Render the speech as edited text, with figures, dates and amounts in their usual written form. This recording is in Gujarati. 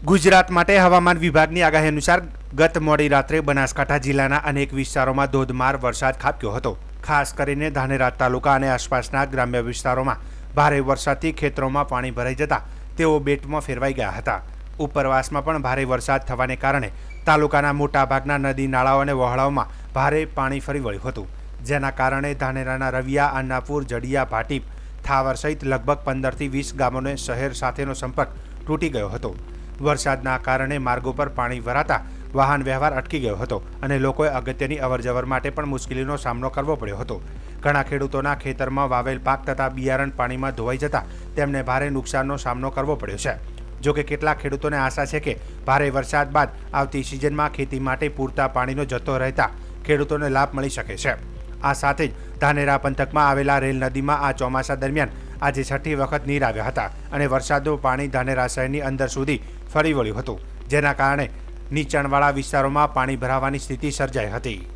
ગુજરાત માટે હવામાન વિભાગની આગાહી અનુસાર ગત મોડી રાત્રે બનાસકાંઠા જિલ્લાના અનેક વિસ્તારોમાં ધોધમાર વરસાદ ખાબક્યો હતો। ખાસ કરીને ધાનેરા તાલુકા અને આસપાસના ગ્રામ્ય વિસ્તારોમાં ભારે વરસાદથી ખેતરોમાં પાણી ભરાઈ જતા તેઓ બેટમાં ફેરવાઈ ગયા હતા। ઉપરવાસમાં પણ ભારે વરસાદ થવાને કારણે તાલુકાના મોટાભાગના નદી નાળાઓ અને વહાળોમાં ભારે પાણી ફરી વળ્યું હતું, જેના કારણે ધાનેરાના રવિયા, અન્નાપુર, જડિયા, ભાટીપ, થાવર સહિત લગભગ 15 થી 20 ગામોને શહેર સાથેનો સંપર્ક તૂટી ગયો હતો। વરસાદના કારણે માર્ગો પર પાણી ભરાતા વાહન વ્યવહાર અટકી ગયો હતો અને લોકોએ અગત્યની અવરજવર માટે પણ મુશ્કેલીનો સામનો કરવો પડ્યો હતો। ઘણા ખેડૂતોના ખેતરમાં વાવેલ પાક તથા બિયારણ પાણીમાં ધોવાઈ જતા તેમને ભારે નુકસાનનો સામનો કરવો પડ્યો છે। જો કે કેટલાક ખેડૂતોને આશા છે કે ભારે વરસાદ બાદ આવતી સિઝનમાં ખેતી માટે પૂરતા પાણીનો જથ્થો રહેતા ખેડૂતોને લાભ મળી શકે છે। આ સાથે જ ધાનેરા પંથકમાં આવેલા રેલ નદીમાં આ ચોમાસા દરમિયાન આજે છઠ્ઠી વખત નીર આવ્યા હતા અને વરસાદનું પાણી ધાનેરા શહેરની અંદર સુધી ફરી વળ્યું હતું, જેના કારણે નીચાણવાળા વિસ્તારોમાં પાણી ભરાવાની સ્થિતિ સર્જાઈ હતી।